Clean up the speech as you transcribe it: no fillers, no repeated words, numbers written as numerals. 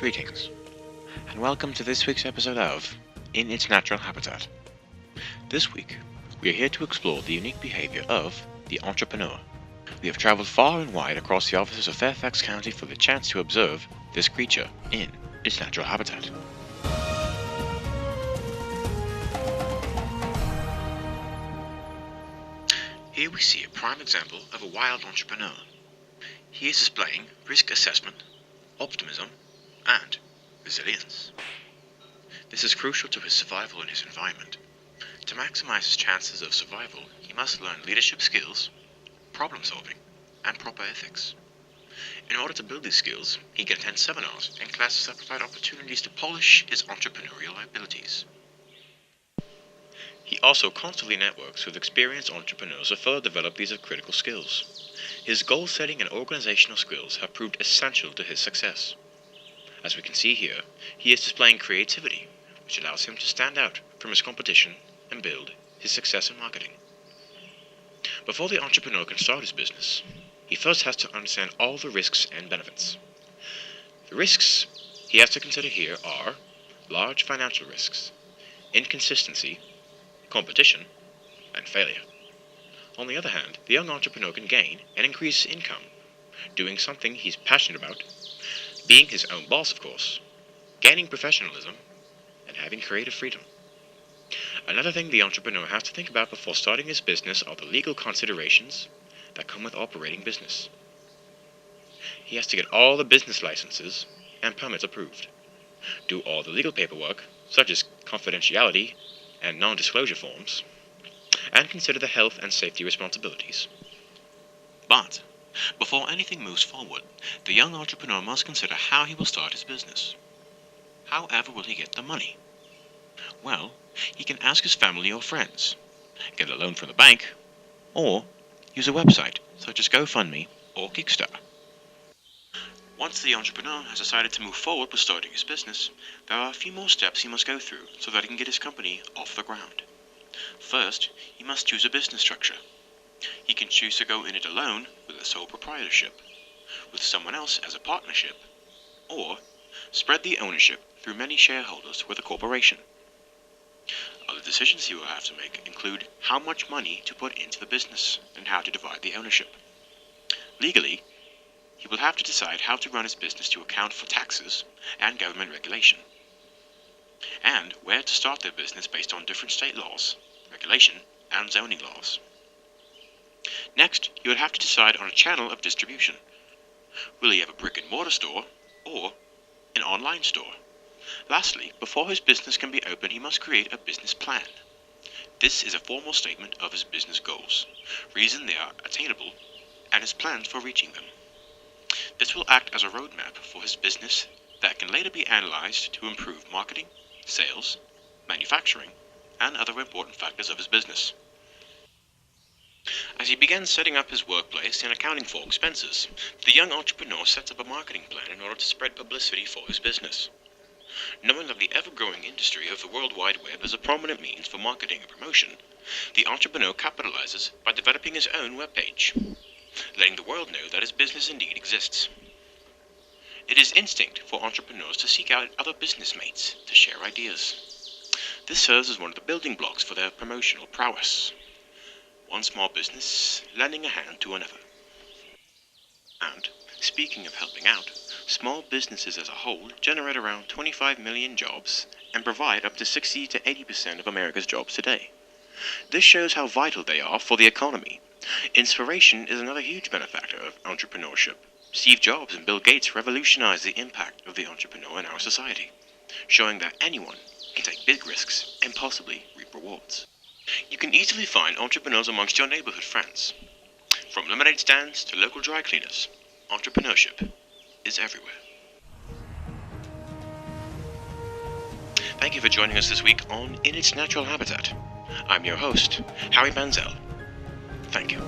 Greetings, and welcome to this week's episode of In Its Natural Habitat. This week, we are here to explore the unique behavior of the entrepreneur. We have traveled far and wide across the offices of Fairfax County for the chance to observe this creature in its natural habitat. Here we see a prime example of a wild entrepreneur. He is displaying risk assessment, optimism, and resilience. This is crucial to his survival in his environment. To maximize his chances of survival, he must learn leadership skills, problem solving, and proper ethics. In order to build these skills, he can attend seminars and classes that provide opportunities to polish his entrepreneurial abilities. He also constantly networks with experienced entrepreneurs to further develop these critical skills. His goal-setting and organizational skills have proved essential to his success. As we can see here, he is displaying creativity, which allows him to stand out from his competition and build his success in marketing. Before the entrepreneur can start his business, he first has to understand all the risks and benefits. The risks he has to consider here are large financial risks, inconsistency, competition, and failure. On the other hand, the young entrepreneur can gain and increase his income, doing something he's passionate about, being his own boss, of course, gaining professionalism, and having creative freedom. Another thing the entrepreneur has to think about before starting his business are the legal considerations that come with operating business. He has to get all the business licenses and permits approved, do all the legal paperwork, such as confidentiality and non-disclosure forms, and consider the health and safety responsibilities. But before anything moves forward, the young entrepreneur must consider how he will start his business. However will he get the money? Well, he can ask his family or friends, get a loan from the bank, or use a website such as GoFundMe or Kickstarter. Once the entrepreneur has decided to move forward with starting his business, there are a few more steps he must go through so that he can get his company off the ground. First, he must choose a business structure. He can choose to go in it alone with a sole proprietorship, with someone else as a partnership, or spread the ownership through many shareholders with a corporation. Other decisions he will have to make include how much money to put into the business and how to divide the ownership. Legally, he will have to decide how to run his business to account for taxes and government regulation, and where to start their business based on different state laws, regulation, and zoning laws. Next, he would have to decide on a channel of distribution. Will he have a brick-and-mortar store or an online store? Lastly, before his business can be opened, he must create a business plan. This is a formal statement of his business goals, reason they are attainable, and his plans for reaching them. This will act as a roadmap for his business that can later be analyzed to improve marketing, sales, manufacturing, and other important factors of his business. As he begins setting up his workplace and accounting for expenses, the young entrepreneur sets up a marketing plan in order to spread publicity for his business. Knowing of the ever-growing industry of the World Wide Web as a prominent means for marketing and promotion, the entrepreneur capitalizes by developing his own webpage, letting the world know that his business indeed exists. It is instinct for entrepreneurs to seek out other business mates to share ideas. This serves as one of the building blocks for their promotional prowess. One small business lending a hand to another. And, speaking of helping out, small businesses as a whole generate around 25 million jobs and provide up to 60 to 80% of America's jobs today. This shows how vital they are for the economy. Inspiration is another huge benefactor of entrepreneurship. Steve Jobs and Bill Gates revolutionized the impact of the entrepreneur in our society, showing that anyone can take big risks and possibly reap rewards. You can easily find entrepreneurs amongst your neighborhood friends. From lemonade stands to local dry cleaners, entrepreneurship is everywhere. Thank you for joining us this week on In Its Natural Habitat. I'm your host, Harry Manzel. Thank you.